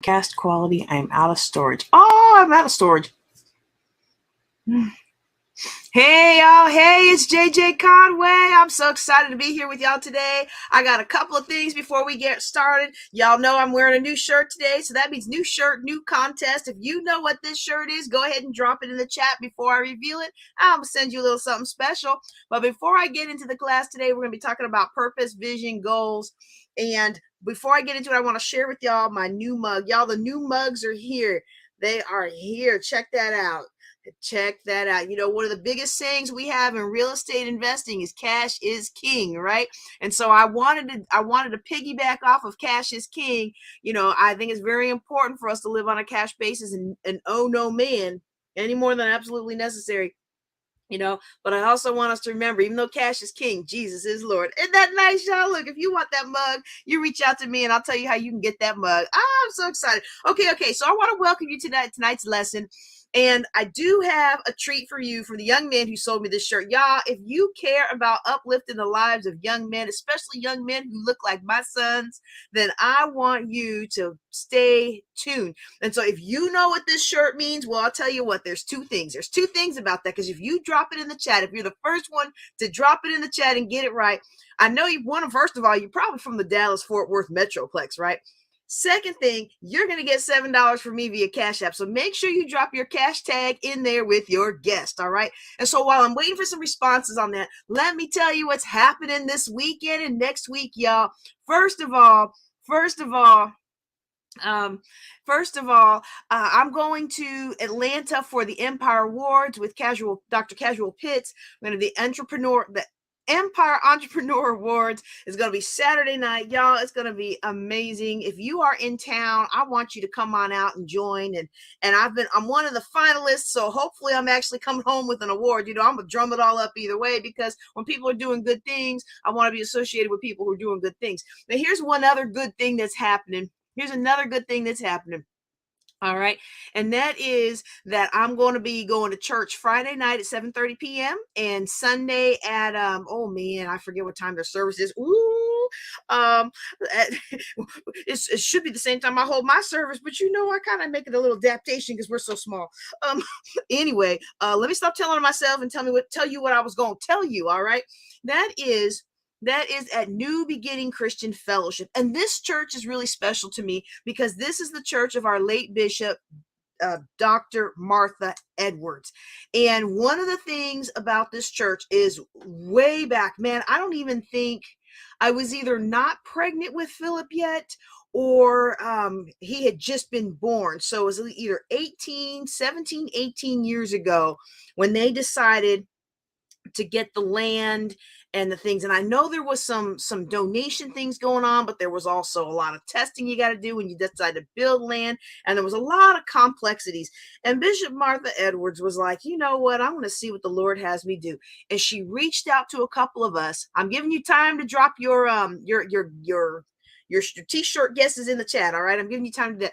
Cast quality. I am out of storage. Oh, I'm out of storage. Hey y'all, hey, it's JJ Conway. I'm so excited to be here with y'all today. I got a couple of things before we get started. Y'all know I'm wearing a new shirt today, so that means new shirt, new contest. If you know what this shirt is, go ahead and drop it in the chat before I reveal it. I'm gonna send you a little something special. But before I get into the class today, we're gonna be talking about purpose, vision, goals. And before I get into it, I want to share with y'all my new mug. Y'all, the new mugs are here. They are here. Check that out. Check that out. You know, one of the biggest sayings we have in real estate investing is cash is king, right? And so I wanted to piggyback off of cash is king. You know, I think it's very important for us to live on a cash basis and owe no man any more than absolutely necessary. You know, but I also want us to remember, even though cash is king, Jesus is Lord. Isn't that nice, y'all? Look, if you want that mug, you reach out to me and I'll tell you how you can get that mug. I'm so excited. Okay. So I want to welcome you to tonight's lesson. And I do have a treat for you from the young man who sold me this shirt. Y'all, if you care about uplifting the lives of young men, especially young men who look like my sons, then I want you to stay tuned. And so if you know what this shirt means, well, I'll tell you what, there's two things. There's two things about that, because if you drop it in the chat, if you're the first one to drop it in the chat and get it right, I know you want to, first of all, you're probably from the Dallas-Fort Worth Metroplex, right? Second thing, you're going to get $7 from me via Cash App. So make sure you drop your cash tag in there with your guest, all right? And so while I'm waiting for some responses on that, let me tell you what's happening this weekend and next week, y'all. First of all, I'm going to Atlanta for the Empire Awards with Dr. Casual Pitts. I'm going to the Empire Entrepreneur Awards is going to be Saturday night, y'all. It's going to be amazing. If you are in town, I want you to come on out and join. And I'm one of the finalists, so hopefully I'm actually coming home with an award. You know, I'm gonna drum it all up either way, because when people are doing good things, I want to be associated with people who are doing good things. Now, here's another good thing that's happening. All right. And that is that I'm going to be going to church Friday night at 7:30 p.m. and Sunday at, oh man, I forget what time their service is. Ooh, it should be the same time I hold my service, but you know, I kind of make it a little adaptation because we're so small. Anyway, let me stop telling myself and tell you what I was going to tell you. All right. That is at New Beginning Christian Fellowship. And this church is really special to me because this is the church of our late bishop, Dr. Martha Edwards. And one of the things about this church is way back, man, I don't even think I was either not pregnant with Philip yet, or he had just been born. So it was either 17, 18 years ago when they decided to get the land and the things. And I know there was some donation things going on, but there was also a lot of testing you got to do when you decide to build land. And there was a lot of complexities. And Bishop Martha Edwards was like, you know what? I'm going to see what the Lord has me do. And she reached out to a couple of us. I'm giving you time to drop your t-shirt guesses in the chat. All right. I'm giving you time to do that.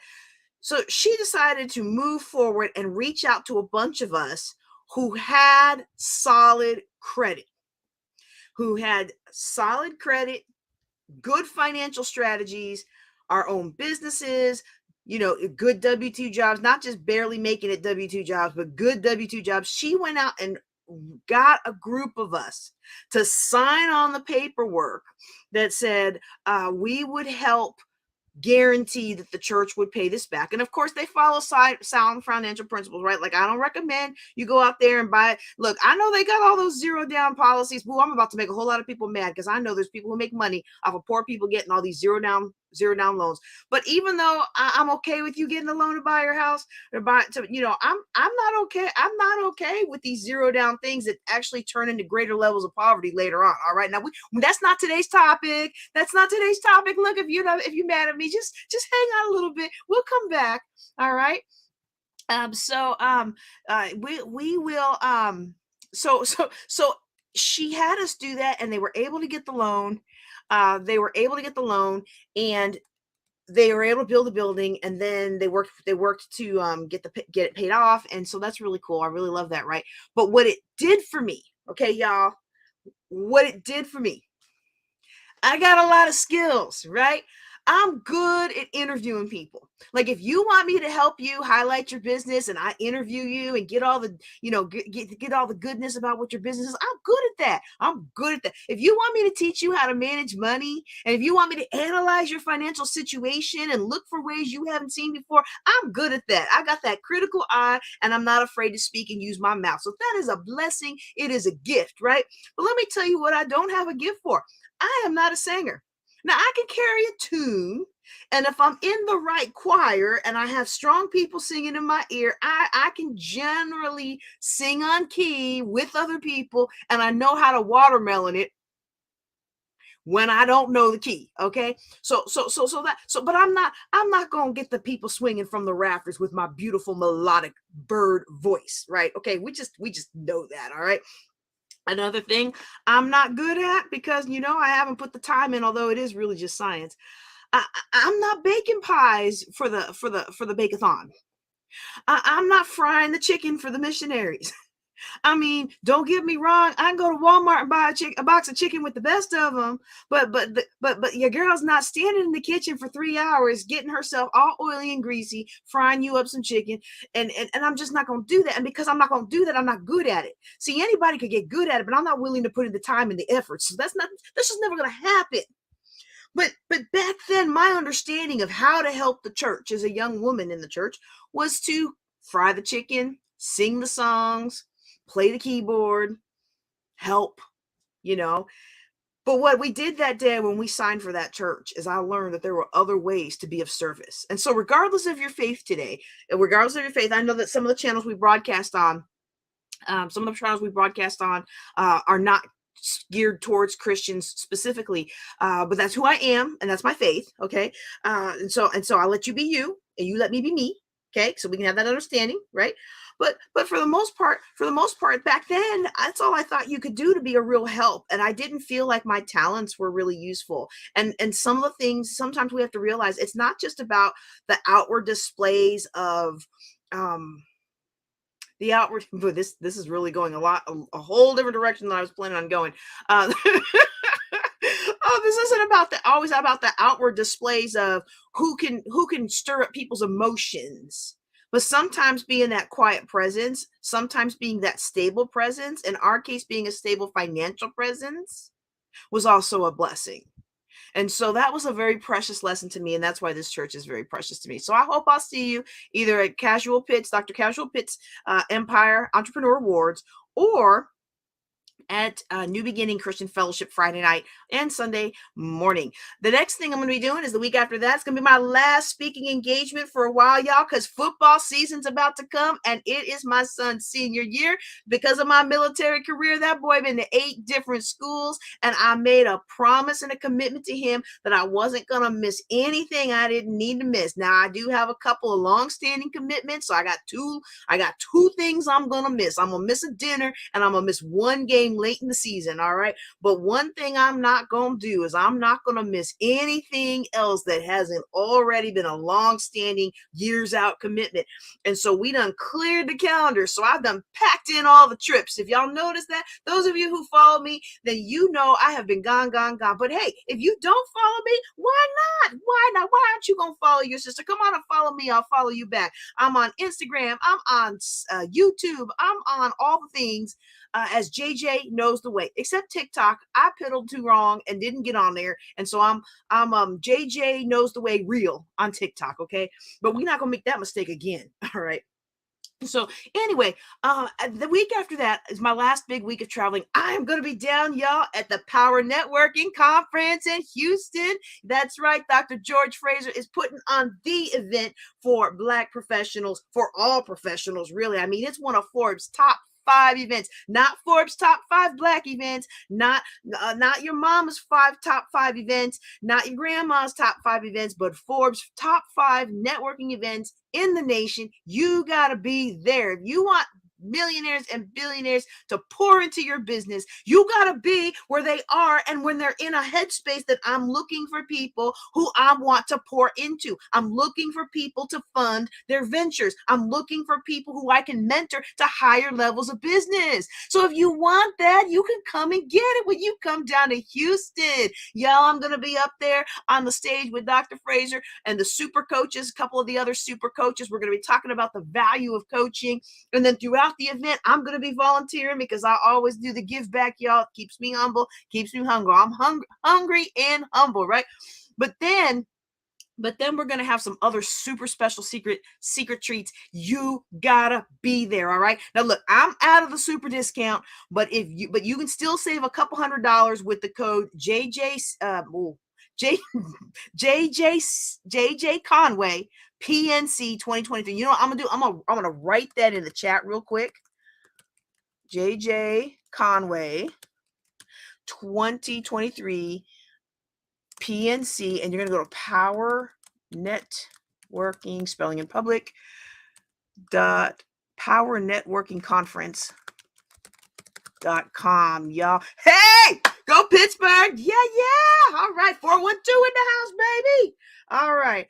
So she decided to move forward and reach out to a bunch of us who had solid credit, good financial strategies, our own businesses, you know, good W-2 jobs, not just barely making it W-2 jobs, but good W-2 jobs. She went out and got a group of us to sign on the paperwork that said we would help guarantee that the church would pay this back. And of course, they follow sound financial principles, right? Like, I don't recommend you go out there and buy it. Look, I know they got all those zero down policies. Boo, I'm about to make a whole lot of people mad because I know there's people who make money off of poor people getting all these zero down loans. But even though I'm okay with you getting a loan to buy your house or I'm not okay. I'm not okay with these zero down things that actually turn into greater levels of poverty later on. All right. Now that's not today's topic. Look, if you're mad at me, just hang on a little bit. We'll come back. All right. We will, so she had us do that, and they were able to get the loan. And they were able to build a building, and then they worked to get it paid off. And so that's really cool. I really love that. Right. But what it did for me, okay, y'all, I got a lot of skills, right? I'm good at interviewing people. Like if you want me to help you highlight your business and I interview you and get all the, get all the goodness about what your business is, I'm good at that. I'm good at that. If you want me to teach you how to manage money, and if you want me to analyze your financial situation and look for ways you haven't seen before, I'm good at that. I got that critical eye and I'm not afraid to speak and use my mouth. So that is a blessing. It is a gift, right? But let me tell you what I don't have a gift for. I am not a singer. Now I can carry a tune, and if I'm in the right choir and I have strong people singing in my ear, I can generally sing on key with other people, and I know how to watermelon it when I don't know the key. Okay. But I'm not going to get the people swinging from the rafters with my beautiful melodic bird voice. Right. Okay. We just know that. All right. Another thing I'm not good at, because I haven't put the time in, although it is really just science. I'm not baking pies for the bake-a-thon. I'm not frying the chicken for the missionaries. I mean, don't get me wrong. I can go to Walmart and buy a box of chicken with the best of them, but your girl's not standing in the kitchen for 3 hours getting herself all oily and greasy, frying you up some chicken, and I'm just not going to do that. And because I'm not going to do that, I'm not good at it. See, anybody could get good at it, but I'm not willing to put in the time and the effort. So that's just never going to happen. But back then, my understanding of how to help the church as a young woman in the church was to fry the chicken, sing the songs, play the keyboard, help, But what we did that day when we signed for that church is I learned that there were other ways to be of service. And so regardless of your faith today, I know that some of the channels we broadcast on, are not geared towards Christians specifically, but that's who I am, and that's my faith. Okay. And so I'll let you be you and you let me be me. Okay. So we can have that understanding, right? But for the most part, back then, that's all I thought you could do to be a real help. And I didn't feel like my talents were really useful. And some of the things, sometimes we have to realize it's not just about the outward displays of, the outward, but this is really going a whole different direction than I was planning on going. This isn't always about the outward displays of who can stir up people's emotions, but sometimes being that quiet presence, sometimes being that stable presence, in our case, being a stable financial presence, was also a blessing. And so that was a very precious lesson to me. And that's why this church is very precious to me. So I hope I'll see you either at Casual Pitts, Dr. Casual Pitts Empire Entrepreneur Awards, or at New Beginning Christian Fellowship Friday night and Sunday morning. The next thing I'm going to be doing is the week after that. It's going to be my last speaking engagement for a while, y'all, because football season's about to come, and it is my son's senior year. Because of my military career, that boy been to 8 different schools, and I made a promise and a commitment to him that I wasn't going to miss anything I didn't need to miss. Now, I do have a couple of long-standing commitments, so I got two things I'm going to miss. I'm going to miss a dinner, and I'm going to miss one game late in the season. All right. But one thing I'm not going to do is I'm not going to miss anything else that hasn't already been a long-standing years out commitment. And so we done cleared the calendar. So I've done packed in all the trips. If y'all notice that, those of you who follow me, then you know I have been gone. But hey, if you don't follow me, why not? Why not? Why aren't you going to follow your sister? Come on and follow me. I'll follow you back. I'm on Instagram. I'm on YouTube. I'm on all the things as JJ Knows the Way, except TikTok. I piddled too wrong and didn't get on there. And so I'm JJ Knows the Way real on TikTok. Okay. But we're not going to make that mistake again. All right. So anyway, the week after that is my last big week of traveling. I'm going to be down, y'all, at the Power Networking Conference in Houston. That's right. Dr. George Fraser is putting on the event for Black professionals, for all professionals, really. I mean, it's one of Forbes' top 5 events, not Forbes top 5 Black events, not your mama's top 5 events, not your grandma's top 5 events, but Forbes top 5 networking events in the nation. You got to be there. If you want millionaires and billionaires to pour into your business. You got to be where they are, and when they're in a headspace that I'm looking for people who I want to pour into. I'm looking for people to fund their ventures. I'm looking for people who I can mentor to higher levels of business. So if you want that, you can come and get it when you come down to Houston. Y'all, I'm going to be up there on the stage with Dr. Fraser and the super coaches, a couple of the other super coaches. We're going to be talking about the value of coaching. And then throughout the event, I'm going to be volunteering because I always do the give back, y'all. It keeps me humble, keeps me hungry. I'm hungry and humble, right? But then we're going to have some other super special secret treats. You gotta be there. All right. Now look, I'm out of the super discount, but you can still save a couple $100 with the code JJ Conway PNC 2023. You know what I'm gonna do? I'm gonna write that in the chat real quick. JJ Conway 2023 PNC, and you're going to go to Power Networking, spelling in public, Power Networking Conference.com, y'all. Hey, go Pittsburgh. Yeah. All right. 412 in the house, baby. All right.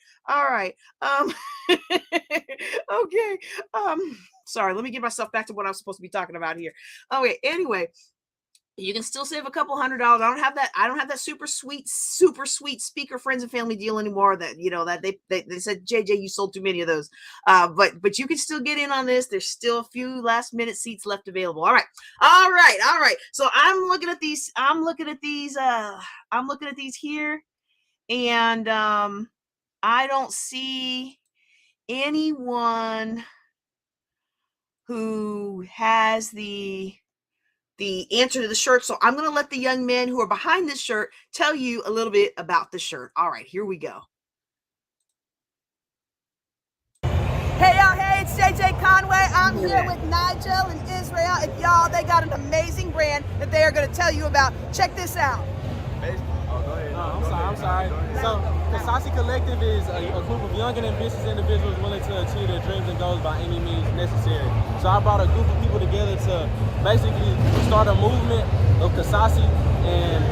Okay. Sorry, let me get myself back to what I'm supposed to be talking about here. Okay. Anyway, you can still save a couple $100. I don't have that super sweet speaker friends and family deal anymore. That that they said, JJ, you sold too many of those. But you can still get in on this. There's still a few last minute seats left available. All right. So I'm looking at these here, and I don't see anyone who has the answer to the shirt. So I'm going to let the young men who are behind this shirt tell you a little bit about the shirt. All right, here we go. Hey, y'all. Hey, it's JJ Conway. I'm here with Nigel and Israel. And y'all, they got an amazing brand that they are going to tell you about. Check this out. I'm sorry. So, Kasasi Collective is a group of young and ambitious individuals willing to achieve their dreams and goals by any means necessary. So I brought a group of people together to basically start a movement of Kasasi and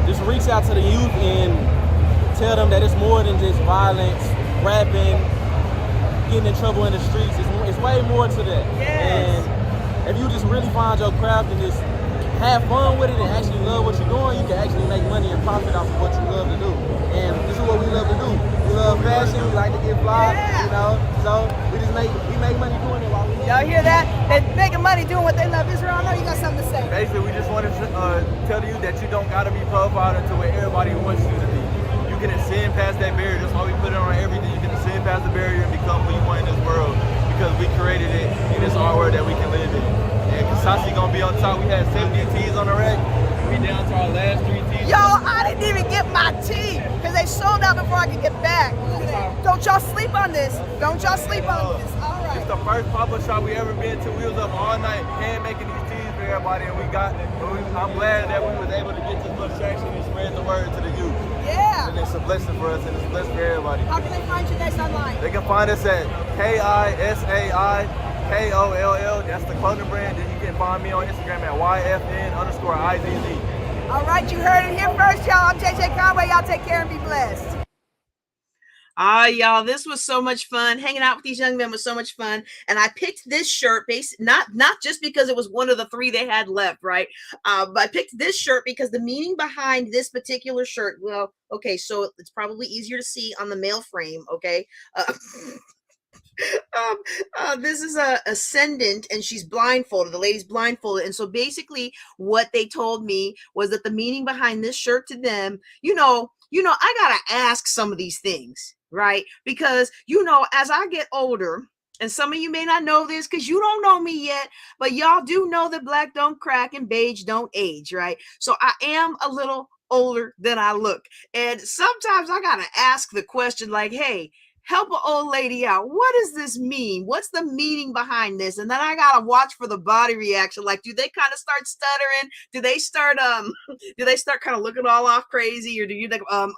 just reach out to the youth and tell them that it's more than just violence, rapping, getting in trouble in the streets. It's way more to that. Yes. And if you just really find your craft and just have fun with it and actually love what you're doing, you can actually make money and profit off of what you love to do. And this is what we love to do. We love fashion, we like to get fly, so we make money doing it while we Y'all hear that? They're making money doing what they love. Israel, I know you got something to say. Basically, we just wanted to tell you that you don't gotta be profiled into where everybody wants you to be. You can ascend past that barrier. That's why we put it on everything. You can ascend past the barrier and become who you want in this world, because we created it in this art world that we can live in. And Kasasi gonna be on top. We had 70 tees on the rack. We down to our last 3 tees. Yo, I didn't even get my tea because they sold out before I could get back. Don't y'all sleep on this. Don't y'all sleep on this. All right. It's the first pop-up shop we ever been to. We was up all night hand making these tees for everybody, and I'm glad that we was able to get this much traction and spread the word to the youth. Yeah. And it's a blessing for us, and it's a blessing for everybody. How can they find you guys online? They can find us at KISAIKOLL. That's the clothing brand. Then you can find me on Instagram at YFN_IZZ. All right, you heard it here first, y'all. I'm JJ Conway. Y'all take care and be blessed. Y'all, this was so much fun. Hanging out with these young men was so much fun. And I picked this shirt not just because it was one of the 3 they had left, right? But I picked this shirt because the meaning behind this particular shirt, well, okay, so it's probably easier to see on the male frame, okay? This is a ascendant, and she's blindfolded. The lady's blindfolded. And so basically what they told me was that the meaning behind this shirt to them, I gotta ask some of these things, right? Because, as I get older, and some of you may not know this because you don't know me yet, but y'all do know that black don't crack and beige don't age, right? So I am a little older than I look. And sometimes I gotta ask the question like, hey, help an old lady out. What does this mean? What's the meaning behind this? And then I gotta watch for the body reaction. Like, do they kind of start stuttering? Do they start kind of looking all off crazy? Or do you think, and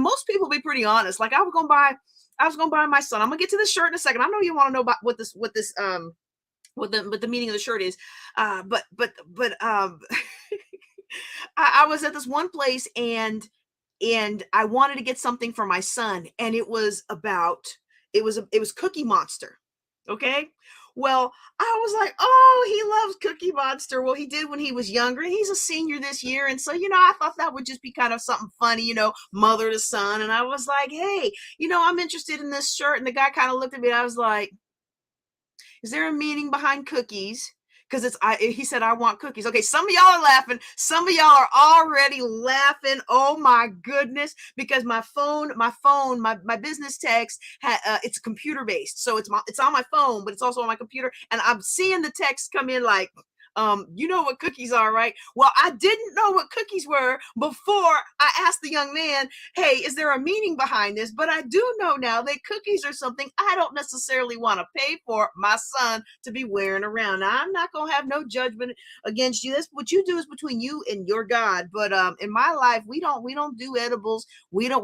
most people be pretty honest. Like I was gonna buy I was going to buy my son. I'm going to get to this shirt in a second. I know you want to know about what the meaning of the shirt is. I was at this one place and I wanted to get something for my son, and it was Cookie Monster. Okay. Well, I was like, oh, he loves Cookie Monster. Well, he did when he was younger. He's a senior this year. And so, I thought that would just be kind of something funny, mother to son. And I was like, hey, I'm interested in this shirt. And the guy kind of looked at me and I was like, is there a meaning behind cookies? Because he said, I want cookies. Okay, some of y'all are laughing. Some of y'all are already laughing. Oh my goodness. Because my business text, it's computer based. So it's on my phone, but it's also on my computer. And I'm seeing the text come in like, you know what cookies are, right? Well, I didn't know what cookies were before I asked the young man, hey, is there a meaning behind this? But I do know now that cookies are something I don't necessarily want to pay for my son to be wearing around. Now, I'm not going to have no judgment against you. That's what you do is between you and your God. But in my life, we don't do edibles. I'm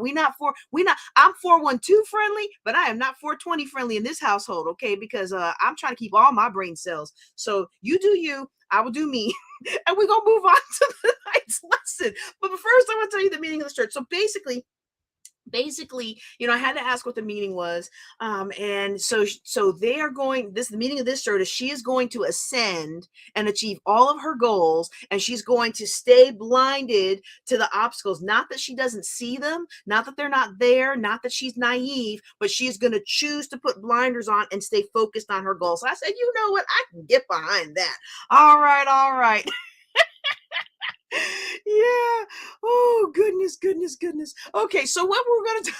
412 friendly, but I am not 420 friendly in this household, okay? Because I'm trying to keep all my brain cells. So you do you. I will do me. And we're going to move on to the night's lesson. But first, I want to tell you the meaning of the shirt. So basically, I had to ask what the meaning was. And so they are the meaning of this shirt is she is going to ascend and achieve all of her goals. And she's going to stay blinded to the obstacles. Not that she doesn't see them, not that they're not there, not that she's naive, but she's going to choose to put blinders on and stay focused on her goals. So I said, you know what? I can get behind that. All right. Yeah. Oh, goodness. Okay, so what we're going to do,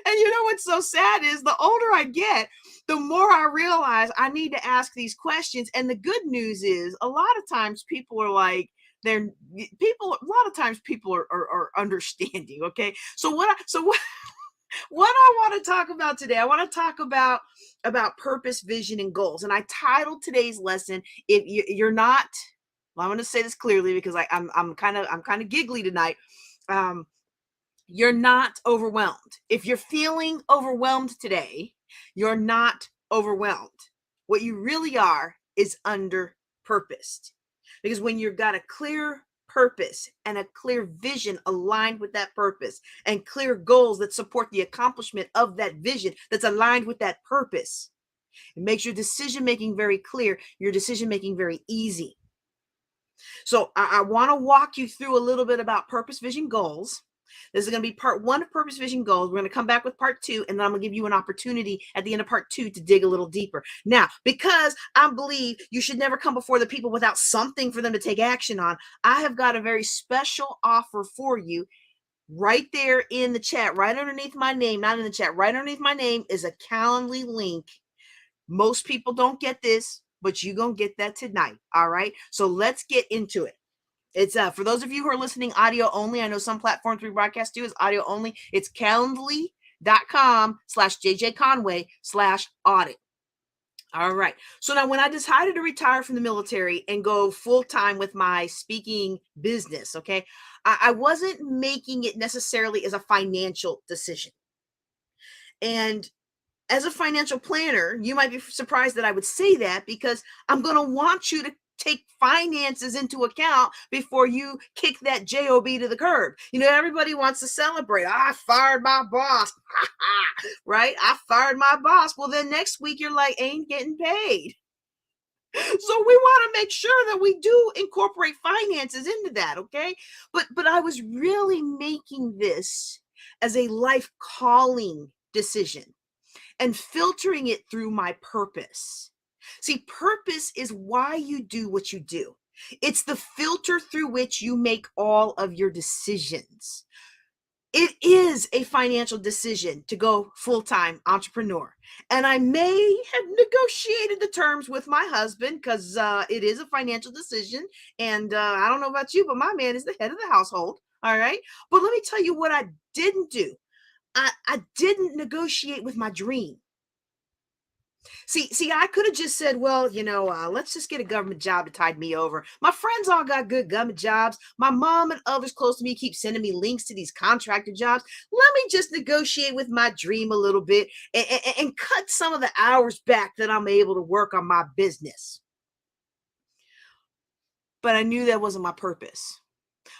and you know what's so sad is the older I get, the more I realize I need to ask these questions. And the good news is a lot of times people are like, people are understanding. Okay. So what I want to talk about today, I want to talk about purpose, vision, and goals. And I titled today's lesson, if you're not, well, I'm going to say this clearly because I'm kind of giggly tonight. You're not overwhelmed. If you're feeling overwhelmed today, you're not overwhelmed. What you really are is under-purposed. Because when you've got a clear purpose and a clear vision aligned with that purpose and clear goals that support the accomplishment of that vision that's aligned with that purpose, it makes your decision-making very clear, your decision-making very easy. So I want to walk you through a little bit about purpose, vision, goals. This is going to be part 1 of purpose, vision, goals. We're going to come back with part 2, and then I'm going to give you an opportunity at the end of part 2 to dig a little deeper. Now, because I believe you should never come before the people without something for them to take action on, I have got a very special offer for you right there in the chat, right underneath my name, not in the chat, right underneath my name is a Calendly link. Most people don't get this, but you're going to get that tonight. All right. So let's get into it. It's for those of you who are listening audio only. I know some platforms we broadcast to is audio only. It's calendly.com/JJ Conway/audit. All right. So now when I decided to retire from the military and go full time with my speaking business, okay, I wasn't making it necessarily as a financial decision. And as a financial planner, you might be surprised that I would say that because I'm going to want you to take finances into account before you kick that job to the curb. Everybody wants to celebrate. I fired my boss, right? I fired my boss. Well, then next week you're like, ain't getting paid. So we want to make sure that we do incorporate finances into that, okay? But I was really making this as a life calling decision and filtering it through my purpose. See, purpose is why you do what you do. It's the filter through which you make all of your decisions. It is a financial decision to go full-time entrepreneur. And I may have negotiated the terms with my husband because it is a financial decision. And I don't know about you, but my man is the head of the household. All right. But let me tell you what I didn't do. I didn't negotiate with my dream. See, I could have just said, well, let's just get a government job to tide me over. My friends all got good government jobs. My mom and others close to me keep sending me links to these contractor jobs. Let me just negotiate with my dream a little bit and cut some of the hours back that I'm able to work on my business. But I knew that wasn't my purpose.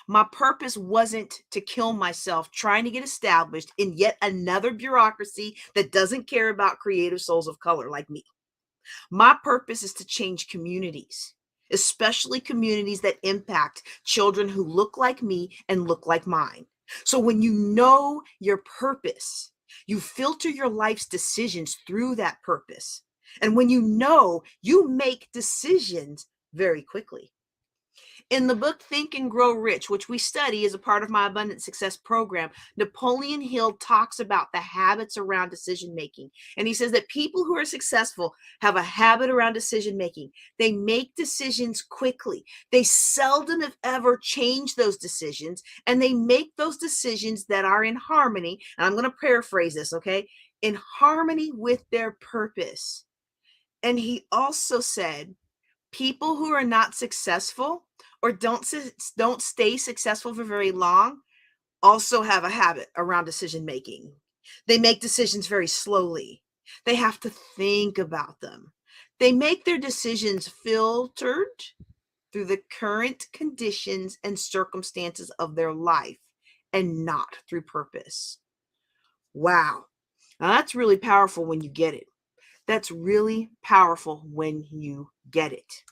My purpose wasn't to kill myself trying to get established in yet another bureaucracy that doesn't care about creative souls of color like me. My purpose is to change communities, especially communities that impact children who look like me and look like mine. So when you know your purpose, you filter your life's decisions through that purpose. And when you know, you make decisions very quickly. In the book Think and Grow Rich, which we study as a part of my Abundant Success program, Napoleon Hill talks about the habits around decision making. And he says that people who are successful have a habit around decision making. They make decisions quickly. They seldom, if ever, change those decisions. And they make those decisions that are in harmony. And I'm going to paraphrase this, okay? In harmony with their purpose. And he also said, people who are not successful or don't stay successful for very long also have a habit around decision making. They make decisions very slowly. They have to think about them. They make their decisions filtered through the current conditions and circumstances of their life and not through purpose. Wow. Now that's really powerful when you get it. That's really powerful when you get it.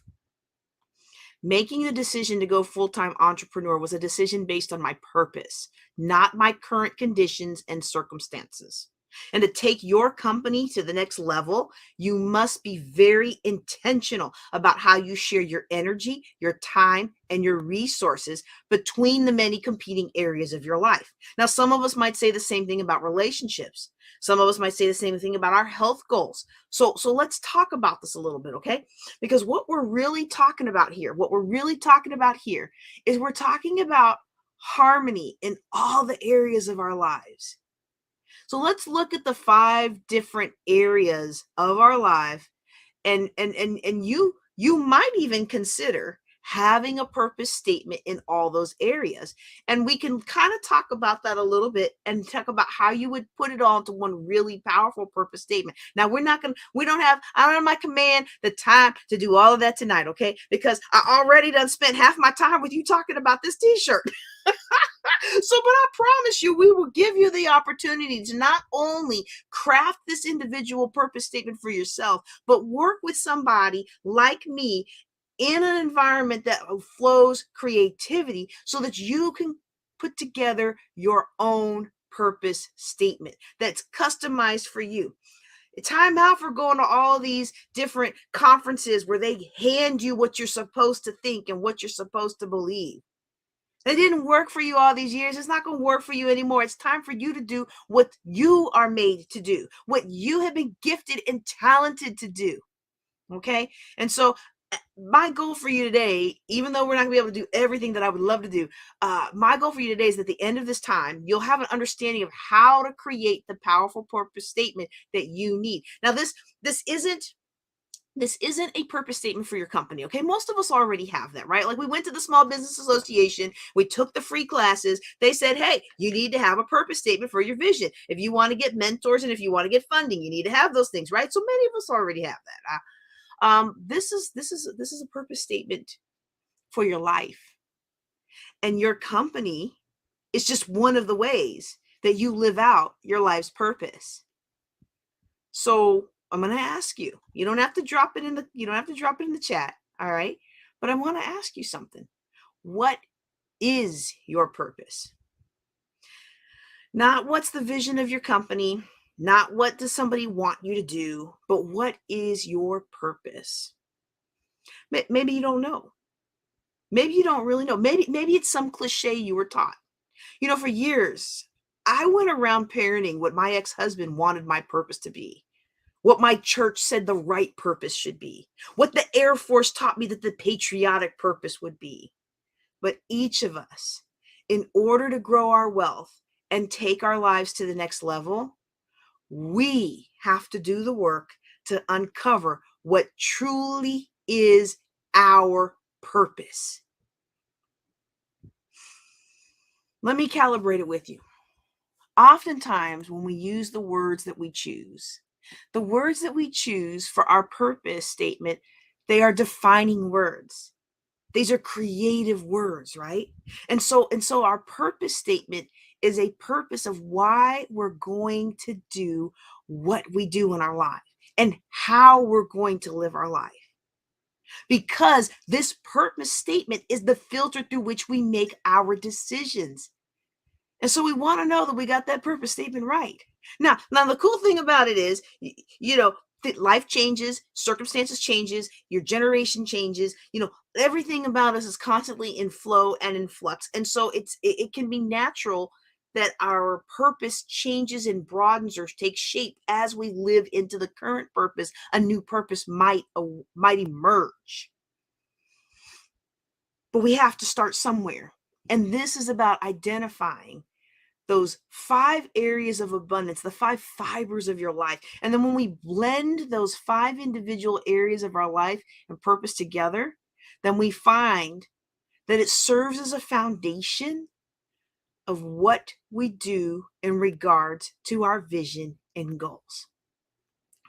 Making the decision to go full-time entrepreneur was a decision based on my purpose, not my current conditions and circumstances. And to take your company to the next level, you must be very intentional about how you share your energy, your time, and your resources between the many competing areas of your life. Now, some of us might say the same thing about relationships. Some of us might say the same thing about our health goals. So let's talk about this a little bit, okay? Because what we're really talking about here is we're talking about harmony in all the areas of our lives. So let's look at the 5 different areas of our life, and you might even consider having a purpose statement in all those areas. And we can kind of talk about that a little bit and talk about how you would put it all into one really powerful purpose statement. Now, I don't have my command the time to do all of that tonight, okay? Because I already done spent half my time with you talking about this t-shirt. So, but I promise you, we will give you the opportunity to not only craft this individual purpose statement for yourself, but work with somebody like me in an environment that flows creativity so that you can put together your own purpose statement that's customized for you. Time out for going to all these different conferences where they hand you what you're supposed to think and what you're supposed to believe. It didn't work for you all these years. It's not going to work for you anymore. It's time for you to do what you are made to do, what you have been gifted and talented to do. Okay? And so my goal for you today, even though we're not going to be able to do everything that I would love to do, my goal for you today is that at the end of this time, you'll have an understanding of how to create the powerful purpose statement that you need. Now, this isn't a purpose statement for your company, okay? Most of us already have that, right? Like we went to the Small Business Association, we took the free classes. They said, hey, you need to have a purpose statement for your vision. If you want to get mentors and if you want to get funding, you need to have those things, right? So many of us already have that. This is a purpose statement for your life. And your company is just one of the ways that you live out your life's purpose. So I'm going to ask you. You don't have to drop it in the chat, all right? But I want to ask you something. What is your purpose? Not what's the vision of your company, not what does somebody want you to do, but what is your purpose? Maybe you don't know. Maybe you don't really know. Maybe it's some cliche you were taught. For years, I went around parenting what my ex-husband wanted my purpose to be. What my church said the right purpose should be, what the Air Force taught me that the patriotic purpose would be. But each of us, in order to grow our wealth and take our lives to the next level, we have to do the work to uncover what truly is our purpose. Let me calibrate it with you. Oftentimes, when we use the words that we choose for our purpose statement, they are defining words. These are creative words, right? And so our purpose statement is a purpose of why we're going to do what we do in our life and how we're going to live our life. Because this purpose statement is the filter through which we make our decisions. And so we want to know that we got that purpose statement right. Now the cool thing about it is, life changes, circumstances changes, your generation changes, everything about us is constantly in flow and in flux. And so it can be natural that our purpose changes and broadens or takes shape as we live into the current purpose. A new purpose might emerge. But we have to start somewhere. And this is about identifying those 5 areas of abundance, the 5 fibers of your life. And then when we blend those 5 individual areas of our life and purpose together, then we find that it serves as a foundation of what we do in regards to our vision and goals.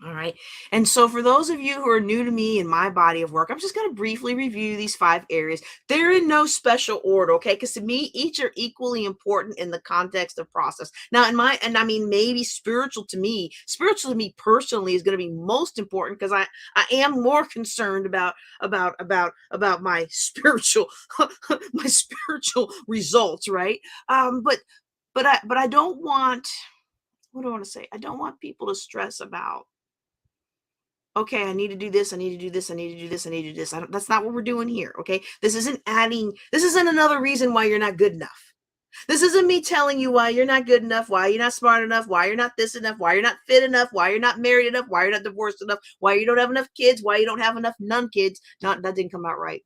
All right. And so for those of you who are new to me and my body of work, I'm just going to briefly review these 5 areas. They're in no special order, okay? Because to me, each are equally important in the context of process. Now, maybe spiritual to me personally is going to be most important because I am more concerned about my spiritual my spiritual results, right? But I don't want, what do I want to say? I don't want people to stress about, okay, I need to do this, I need to do this, I need to do this, I need to do this. That's not what we're doing here, okay? This isn't another reason why you're not good enough. This isn't me telling you why you're not good enough, why you're not smart enough, why you're not this enough, why you're not fit enough, why you're not married enough, why you're not divorced enough, why you don't have enough kids, why you don't have enough kids. That didn't come out right.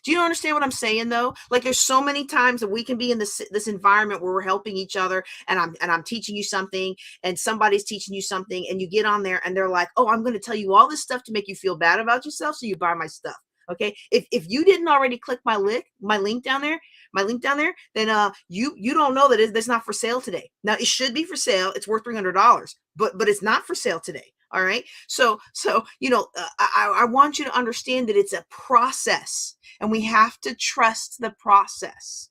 Do you understand what I'm saying though? Like there's so many times that we can be in this environment where we're helping each other and I'm teaching you something and somebody's teaching you something and you get on there and they're like, "Oh, I'm going to tell you all this stuff to make you feel bad about yourself so you buy my stuff." Okay? If you didn't already click my link down there, then you don't know that that's not for sale today. Now it should be for sale. It's worth $300, but it's not for sale today. All right. So I want you to understand that it's a process and we have to trust the process.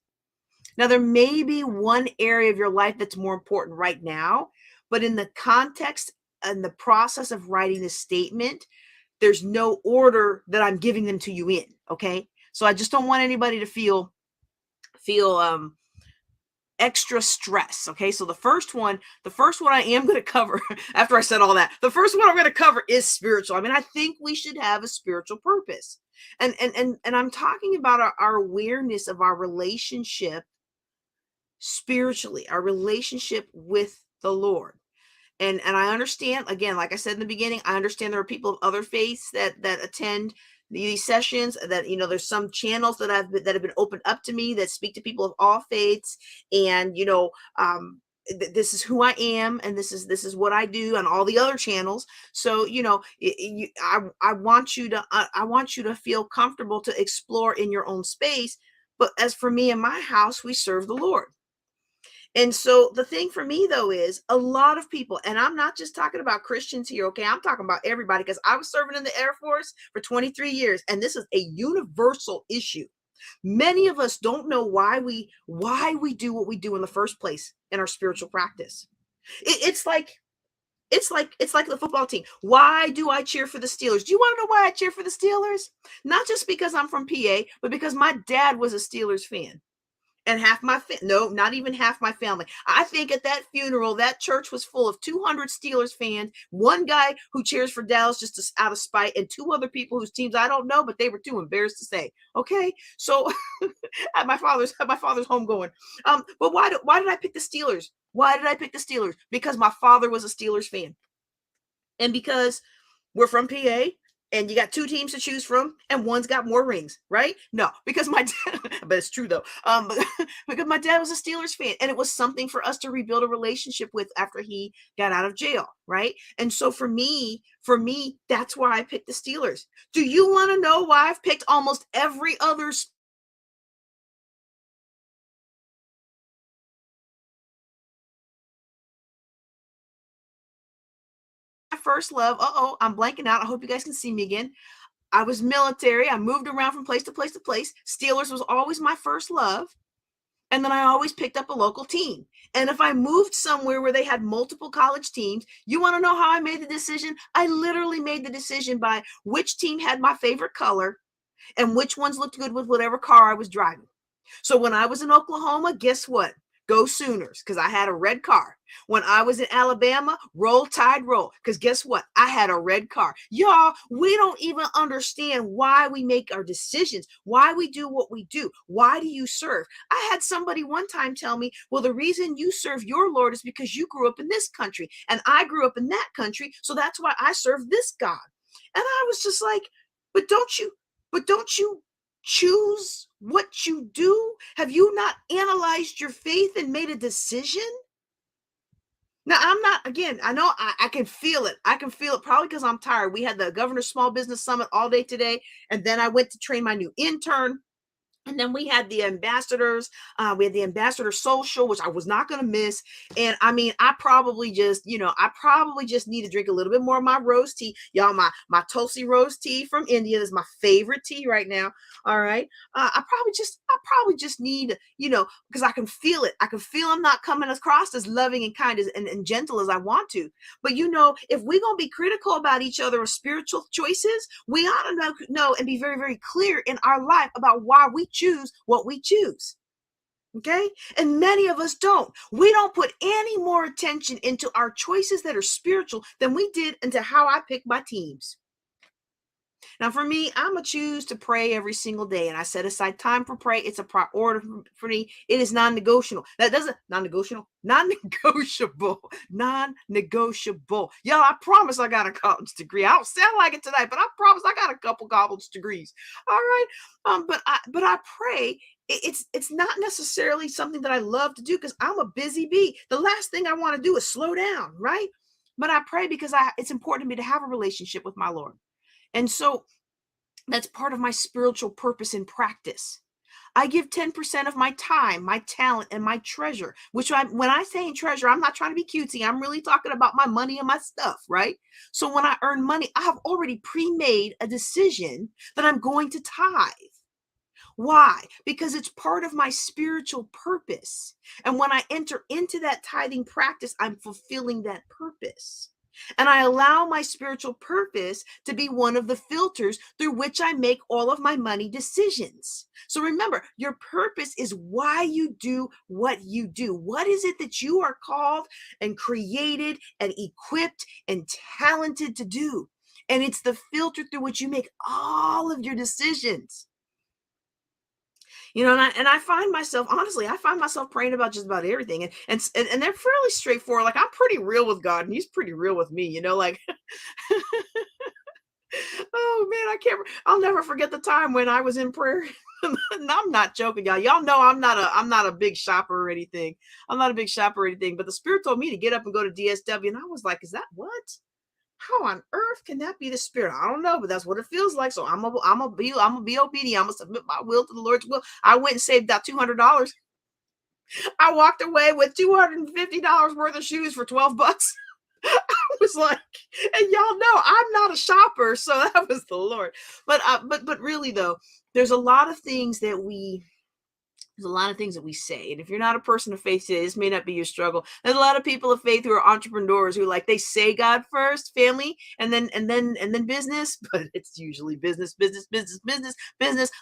Now, there may be one area of your life that's more important right now, but in the context and the process of writing this statement, there's no order that I'm giving them to you in. Okay. So I just don't want anybody to feel extra stress. Okay. So the first one I am going to cover after I said all that, the first one I'm going to cover is spiritual. I mean, I think we should have a spiritual purpose. And I'm talking about our awareness of our relationship spiritually, our relationship with the Lord. And I understand, again, like I said in the beginning, I understand there are people of other faiths that attend these sessions, that there's some channels that have been opened up to me that speak to people of all faiths, and this is who I am, and this is what I do on all the other channels. So I want you to feel comfortable to explore in your own space. But as for me and my house, we serve the Lord. And so the thing for me, though, is a lot of people, and I'm not just talking about Christians here, okay? I'm talking about everybody, because I was serving in the Air Force for 23 years, and this is a universal issue. Many of us don't know why we do what we do in the first place in our spiritual practice. It's like the football team. Why do I cheer for the Steelers? Do you want to know why I cheer for the Steelers? Not just because I'm from PA, but because my dad was a Steelers fan. And not even half my family. I think at that funeral, that church was full of 200 Steelers fans, one guy who cheers for Dallas just out of spite, and 2 other people whose teams I don't know, but they were too embarrassed to say. Okay, so at my father's homegoing. But why did I pick the Steelers? Why did I pick the Steelers? Because my father was a Steelers fan, and because we're from PA. and you got two teams to choose from, and one's got more rings, right? No, because my dad, but it's true though. Because my dad was a Steelers fan, and it was something for us to rebuild a relationship with after he got out of jail, right? And so for me, that's why I picked the Steelers. Do you want to know why I've picked almost every other first love? I'm blanking out. I hope you guys can see me again. I was military. I moved around from place to place to place. Steelers was always my first love. And then I always picked up a local team. And if I moved somewhere where they had multiple college teams, you want to know how I made the decision? I literally made the decision by which team had my favorite color and which ones looked good with whatever car I was driving. So when I was in Oklahoma, guess what? Go Sooners, because I had a red car. When I was in Alabama, Roll Tide Roll, because guess what? I had a red car. Y'all, we don't even understand why we make our decisions, why we do what we do. Why do you serve? I had somebody one time tell me, well, the reason you serve your Lord is because you grew up in this country, and I grew up in that country, so that's why I serve this God. And I was just like, but don't you choose what you do? Have you not analyzed your faith and made a decision? Now, I'm not, again, I know I can feel it. I can feel it probably because I'm tired. We had the Governor's Small Business Summit all day today, and then I went to train my new intern. And then we had the ambassadors. We had the ambassador social, which I was not going to miss. And I mean, I probably just need to drink a little bit more of my rose tea. Y'all, my Tulsi rose tea from India is my favorite tea right now. All right. I probably just need, because I can feel it. I can feel I'm not coming across as loving and kind and gentle as I want to. But if we're going to be critical about each other's spiritual choices, we ought to know and be very, very clear in our life about why we choose what we choose. Okay? And many of us don't. We don't put any more attention into our choices that are spiritual than we did into how I pick my teams. Now, for me, I'm going to choose to pray every single day, and I set aside time for pray. It's a priority for me. It is non-negotiable. Non-negotiable. Y'all, I promise I got a college degree. I don't sound like it tonight, but I promise I got a couple college degrees. All right. But I pray. It's not necessarily something that I love to do because I'm a busy bee. The last thing I want to do is slow down, right? But I pray because it's important to me to have a relationship with my Lord. And so that's part of my spiritual purpose in practice. I give 10% of my time, my talent, and my treasure, when I say in treasure, I'm not trying to be cutesy. I'm really talking about my money and my stuff, right? So when I earn money, I have already pre-made a decision that I'm going to tithe. Why? Because it's part of my spiritual purpose. And when I enter into that tithing practice, I'm fulfilling that purpose. And I allow my spiritual purpose to be one of the filters through which I make all of my money decisions. So remember, your purpose is why you do what you do. What is it that you are called and created and equipped and talented to do? And it's the filter through which you make all of your decisions. And I find myself, honestly, praying about just about everything. And they're fairly straightforward. Like, I'm pretty real with God, and he's pretty real with me, like, oh man, I'll never forget the time when I was in prayer. And I'm not joking, y'all. Y'all know I'm not a big shopper or anything. I'm not a big shopper or anything, but the Spirit told me to get up and go to DSW. And I was like, is that what? How on earth can that be the Spirit? I don't know, but that's what it feels like. So I'm gonna be obedient. I'm gonna submit my will to the Lord's will. I went and saved that $200. I walked away with $250 worth of shoes for $12. I was like, and y'all know I'm not a shopper, so that was the Lord. But really though, there's a lot of things that we say. And if you're not a person of faith today, this may not be your struggle. There's a lot of people of faith who are entrepreneurs who they say God first, family, and then business, but it's usually business, a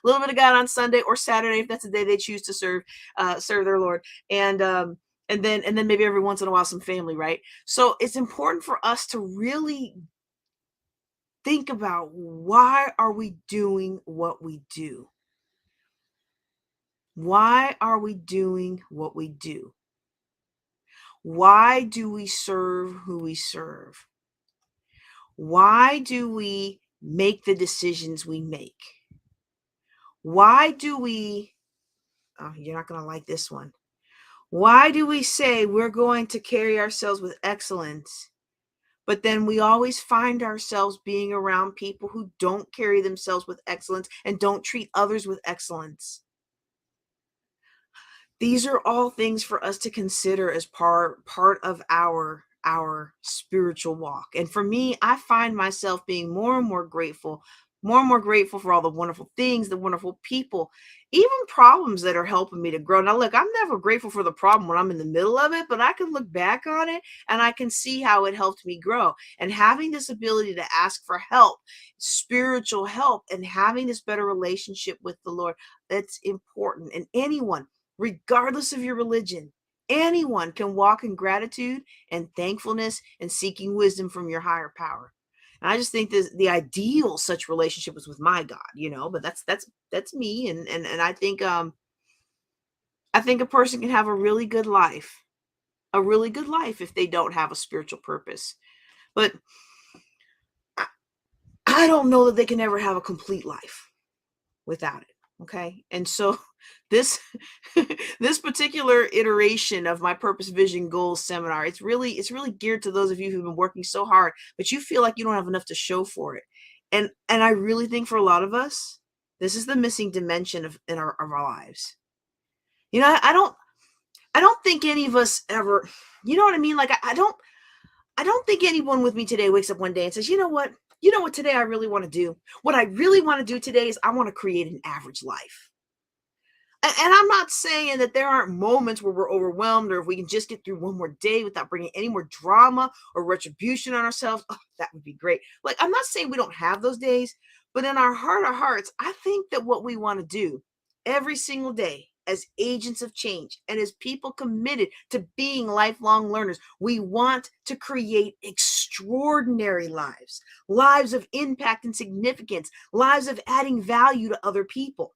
little bit of God on Sunday or Saturday, if that's the day they choose to serve their Lord. And then maybe every once in a while some family, right? So it's important for us to really think about, why are we doing what we do? Why are we doing what we do? Why do we serve who we serve? Why do we make the decisions we make? Why do we, oh, you're not going to like this one. Why do we say we're going to carry ourselves with excellence, but then we always find ourselves being around people who don't carry themselves with excellence and don't treat others with excellence? These are all things for us to consider as part of our spiritual walk. And for me, I find myself being more and more grateful for all the wonderful things, the wonderful people, even problems that are helping me to grow. Now, look, I'm never grateful for the problem when I'm in the middle of it, but I can look back on it and I can see how it helped me grow. And having this ability to ask for help, spiritual help, and having this better relationship with the Lord, that's important. And anyone, regardless of your religion, anyone can walk in gratitude and thankfulness and seeking wisdom from your higher power. And I just think that the ideal such relationship is with my God, but that's me. And I think a person can have a really good life if they don't have a spiritual purpose. But I don't know that they can ever have a complete life without it. Okay. And so this particular iteration of my Purpose Vision Goals seminar, it's really geared to those of you who've been working so hard, but you feel like you don't have enough to show for it. And I really think for a lot of us, this is the missing dimension of our lives. I don't think any of us ever, you know what I mean? Like I don't think anyone with me today wakes up one day and says, you know what today I really want to do? What I really want to do today is I want to create an average life. And I'm not saying that there aren't moments where we're overwhelmed, or if we can just get through one more day without bringing any more drama or retribution on ourselves, that would be great. Like, I'm not saying we don't have those days, but in our heart of hearts, I think that what we want to do every single day as agents of change and as people committed to being lifelong learners, we want to create extraordinary lives of impact and significance, lives of adding value to other people.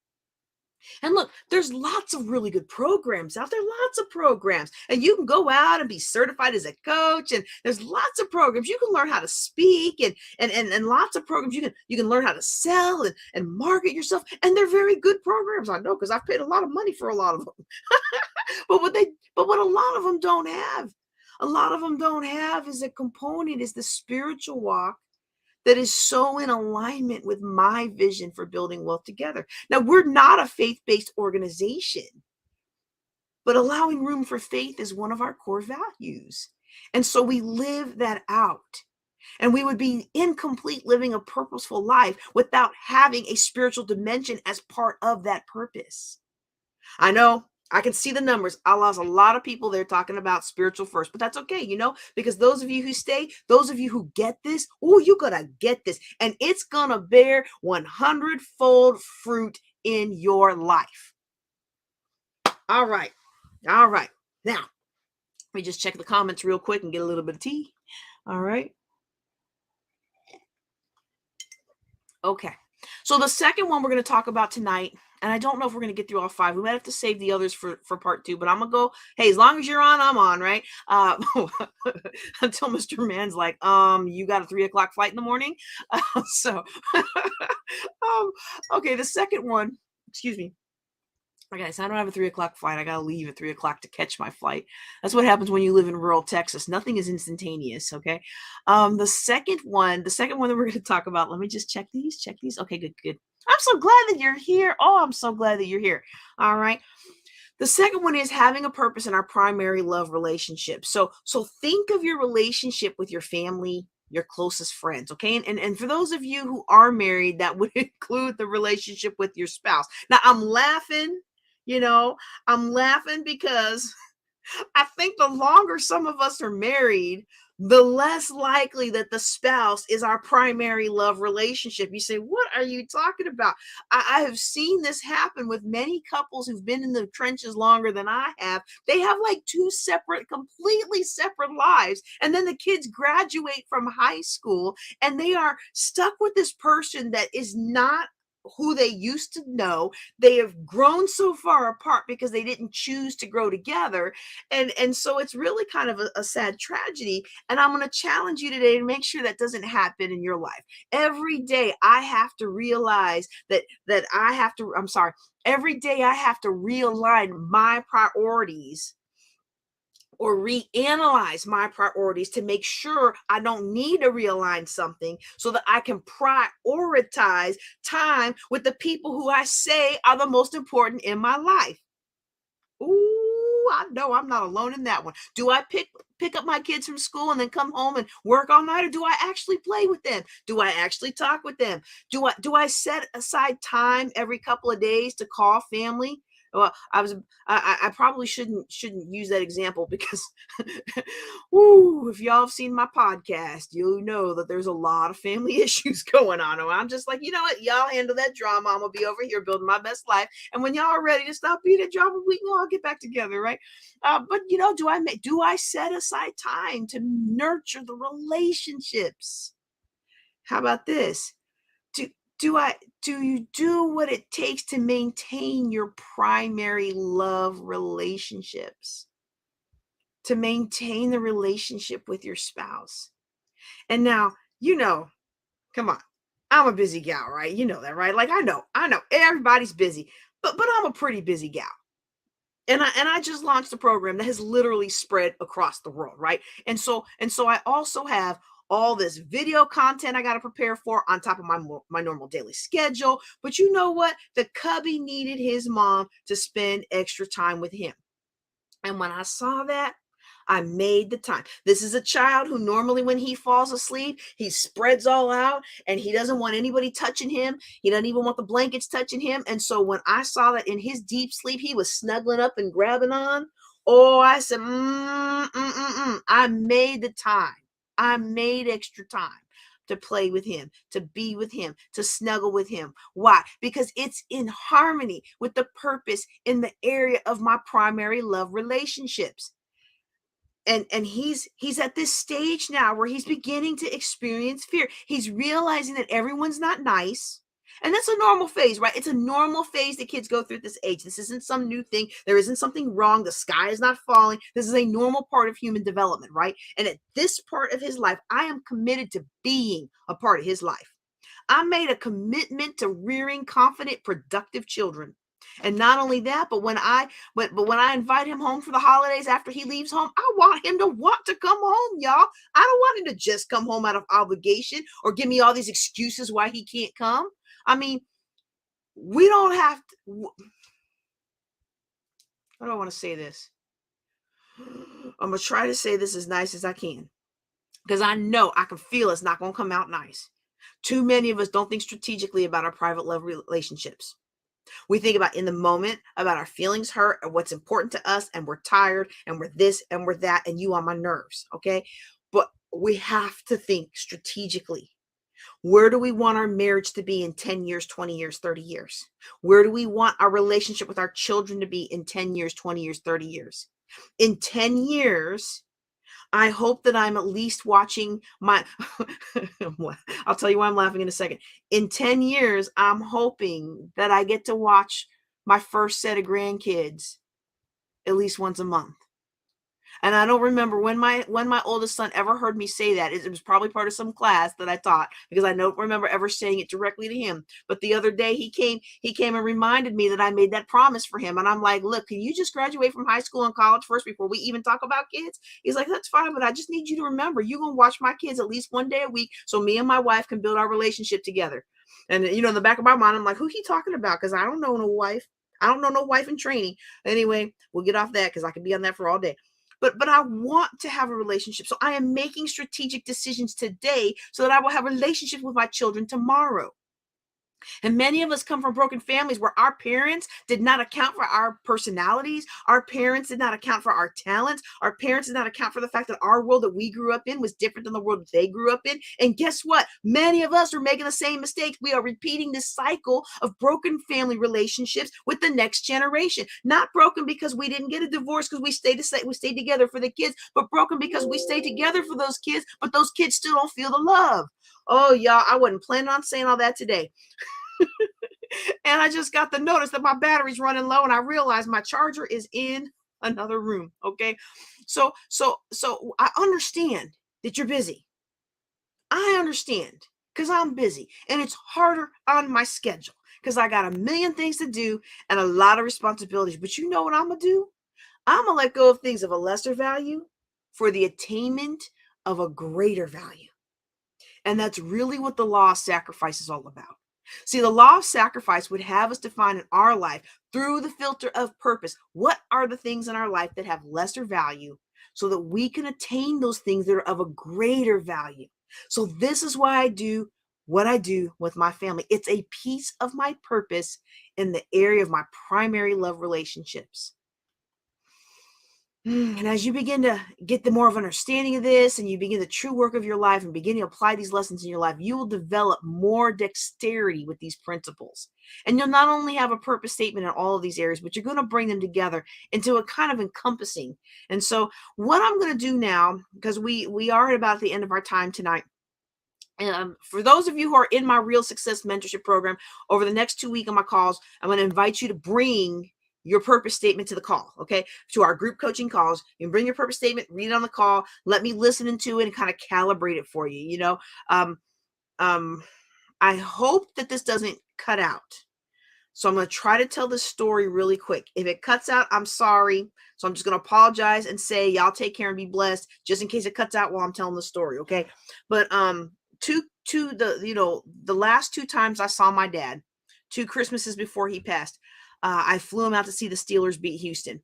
And look, there's lots of really good programs out there, lots of programs. And you can go out and be certified as a coach. And there's lots of programs. You can learn how to speak and lots of programs. You can learn how to sell and market yourself. And they're very good programs. I know, because I've paid a lot of money for a lot of them. But what a lot of them don't have is a component, is the spiritual walk that is so in alignment with my vision for building wealth together. Now, we're not a faith-based organization, but allowing room for faith is one of our core values. And so we live that out. And we would be incomplete living a purposeful life without having a spiritual dimension as part of that purpose. I know, I can see the numbers. I lost a lot of people there talking about spiritual first, but that's okay, because those of you who stay, those of you who get this, you're going to get this, and it's going to bear 100-fold fruit in your life. All right. Now, let me just check the comments real quick and get a little bit of tea. All right. Okay. So the second one we're going to talk about tonight, and I don't know if we're going to get through all 5. We might have to save the others for part 2, but I'm going to go, hey, as long as you're on, I'm on, right? Until Mr. Man's like, you got a 3:00 flight in the morning? Okay, the second one, excuse me. Guys, I don't have a 3:00 flight. I got to leave at 3:00 to catch my flight. That's what happens when you live in rural Texas. Nothing is instantaneous. Okay. The second one that we're going to talk about, let me just check these. Okay, good. I'm so glad that you're here. I'm so glad that you're here. All right. The second one is having a purpose in our primary love relationship. So think of your relationship with your family, your closest friends. Okay. And for those of you who are married, that would include the relationship with your spouse. Now, I'm laughing because I think the longer some of us are married, the less likely that the spouse is our primary love relationship. You say, what are you talking about? I have seen this happen with many couples who've been in the trenches longer than I have. They have like 2 completely separate lives. And then the kids graduate from high school and they are stuck with this person that is not who they used to know. They have grown so far apart because they didn't choose to grow together. And so it's really kind of a sad tragedy. And I'm going to challenge you today to make sure that doesn't happen in your life. Every day I have to realize every day I have to realign my priorities or reanalyze my priorities to make sure I don't need to realign something, so that I can prioritize time with the people who I say are the most important in my life. Ooh, I know I'm not alone in that one. Do I pick up my kids from school and then come home and work all night, or do I actually play with them? Do I actually talk with them? Do I set aside time every couple of days to call family? Well, I probably shouldn't use that example because woo, if y'all have seen my podcast, you'll know that there's a lot of family issues going on. And I'm just like, you know what, y'all handle that drama. I'm gonna be over here building my best life. And when y'all are ready to stop being a drama, we can all get back together, right? But do I set aside time to nurture the relationships? How about this? Do you do what it takes to maintain your primary love relationships? To maintain the relationship with your spouse. And now, come on, I'm a busy gal, right? You know that, right? Like I know everybody's busy, but I'm a pretty busy gal. And I just launched a program that has literally spread across the world, right? And so I also have all this video content I got to prepare for on top of my normal daily schedule. But you know what? The cubby needed his mom to spend extra time with him. And when I saw that, I made the time. This is a child who normally when he falls asleep, he spreads all out and he doesn't want anybody touching him. He doesn't even want the blankets touching him. And so when I saw that in his deep sleep, he was snuggling up and grabbing on, I said, I made the time. I made extra time to play with him, to be with him, to snuggle with him. Why? Because it's in harmony with the purpose in the area of my primary love relationships. And he's at this stage now where he's beginning to experience fear. He's realizing that everyone's not nice. And that's a normal phase, right? It's a normal phase that kids go through at this age. This isn't some new thing. There isn't something wrong. The sky is not falling. This is a normal part of human development, right? And at this part of his life, I am committed to being a part of his life. I made a commitment to rearing confident, productive children. And not only that, but when I invite him home for the holidays after he leaves home, I want him to want to come home, y'all. I don't want him to just come home out of obligation or give me all these excuses why he can't come. I mean, we don't have to. I don't want to say this. I'm going to try to say this as nice as I can, because I know I can feel it's not going to come out nice. Too many of us don't think strategically about our private love relationships. We think about in the moment, about our feelings hurt and what's important to us, and we're tired and we're this and we're that, and you on my nerves, okay? But we have to think strategically. Where do we want our marriage to be in 10 years, 20 years, 30 years? Where do we want our relationship with our children to be in 10 years, 20 years, 30 years? In 10 years, I hope that I'm at least watching my, I'll tell you why I'm laughing in a second. In 10 years, I'm hoping that I get to watch my first set of grandkids at least once a month. And I don't remember when my oldest son ever heard me say that. It was probably part of some class that I taught, because I don't remember ever saying it directly to him. But the other day he came and reminded me that I made that promise for him. And I'm like, look, can you just graduate from high school and college first before we even talk about kids? He's like, that's fine, but I just need you to remember, you're going to watch my kids at least one day a week so me and my wife can build our relationship together. And, in the back of my mind, I'm like, who he talking about? Because I don't know no wife. I don't know no wife in training. Anyway, we'll get off that because I could be on that for all day. But I want to have a relationship. So I am making strategic decisions today so that I will have a relationship with my children tomorrow. And many of us come from broken families where our parents did not account for our personalities. Our parents did not account for our talents. Our parents did not account for the fact that our world that we grew up in was different than the world that they grew up in. And guess what? Many of us are making the same mistakes. We are repeating this cycle of broken family relationships with the next generation. Not broken because we didn't get a divorce because we stayed together for the kids, but broken because we stayed together for those kids, but those kids still don't feel the love. Oh, y'all, I wasn't planning on saying all that today. And I just got the notice that my battery's running low, and I realized my charger is in another room. Okay. So I understand that you're busy. I understand because I'm busy, and it's harder on my schedule because I got a million things to do and a lot of responsibilities. But you know what I'm going to do? I'm going to let go of things of a lesser value for the attainment of a greater value. And that's really what the law of sacrifice is all about. See, the law of sacrifice would have us define in our life through the filter of purpose. What are the things in our life that have lesser value so that we can attain those things that are of a greater value? So this is why I do what I do with my family. It's a piece of my purpose in the area of my primary love relationships. And as you begin to get the more of understanding of this, and you begin the true work of your life and begin to apply these lessons in your life, you will develop more dexterity with these principles. And you'll not only have a purpose statement in all of these areas, but you're going to bring them together into a kind of encompassing. And so what I'm going to do now, because we are at about the end of our time tonight, for those of you who are in my Real Success Mentorship Program, over the next 2 weeks on my calls, I'm going to invite you to bring your purpose statement to the call, okay? To our group coaching calls. You can bring your purpose statement, read it on the call, let me listen into it and kind of calibrate it for you, you know? I hope that this doesn't cut out. So I'm going to try to tell this story really quick. If it cuts out, I'm sorry. So I'm just going to apologize and say, y'all take care and be blessed, just in case it cuts out while I'm telling the story, okay? But the last 2 times I saw my dad, 2 Christmases before he passed, I flew him out to see the Steelers beat Houston,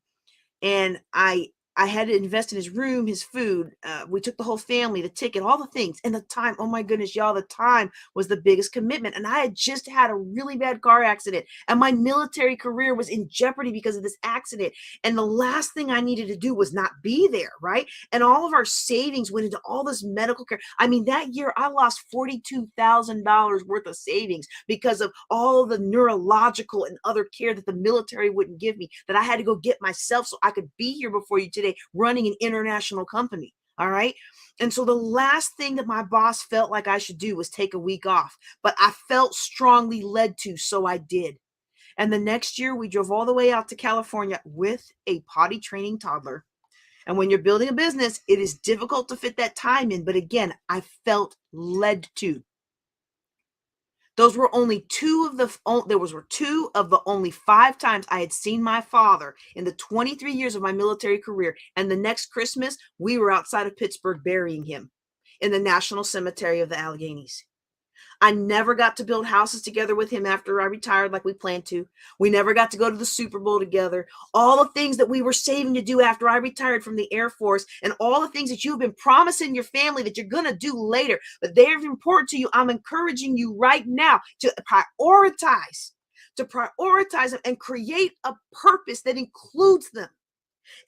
and I had to invest in his room, his food. We took the whole family, the ticket, all the things, and the time. Oh my goodness, y'all, the time was the biggest commitment. And I had just had a really bad car accident, and my military career was in jeopardy because of this accident. And the last thing I needed to do was not be there, right? And all of our savings went into all this medical care. I mean, that year I lost $42,000 worth of savings because of all the neurological and other care that the military wouldn't give me, that I had to go get myself so I could be here before you today, running an international company. All right. And so the last thing that my boss felt like I should do was take a week off, but I felt strongly led to, so I did. And the next year we drove all the way out to California with a potty training toddler. And when you're building a business, it is difficult to fit that time in. But again, I felt led to. Those were only 2 of the only 5 times I had seen my father in the 23 years of my military career. And the next Christmas, we were outside of Pittsburgh burying him in the National Cemetery of the Alleghenies. I never got to build houses together with him after I retired like we planned to. We never got to go to the Super Bowl together. All the things that we were saving to do after I retired from the Air Force, and all the things that you've been promising your family that you're going to do later, but they're important to you. I'm encouraging you right now to prioritize them and create a purpose that includes them.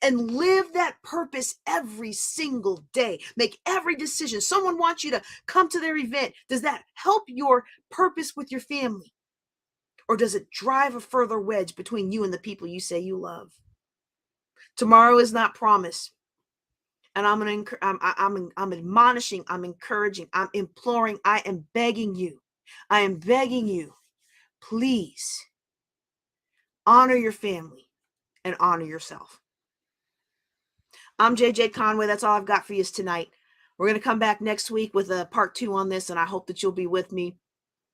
And live that purpose every single day. Make every decision. Someone wants you to come to their event. Does that help your purpose with your family? Or does it drive a further wedge between you and the people you say you love? Tomorrow is not promised. And I'm admonishing, I'm encouraging, I'm imploring, I am begging you. Please honor your family and honor yourself. I'm JJ Conway. That's all I've got for you tonight. We're going to come back next week with a part 2 on this, and I hope that you'll be with me.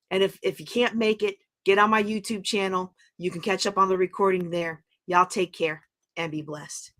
And if you can't make it, get on my YouTube channel. You can catch up on the recording there. Y'all take care and be blessed.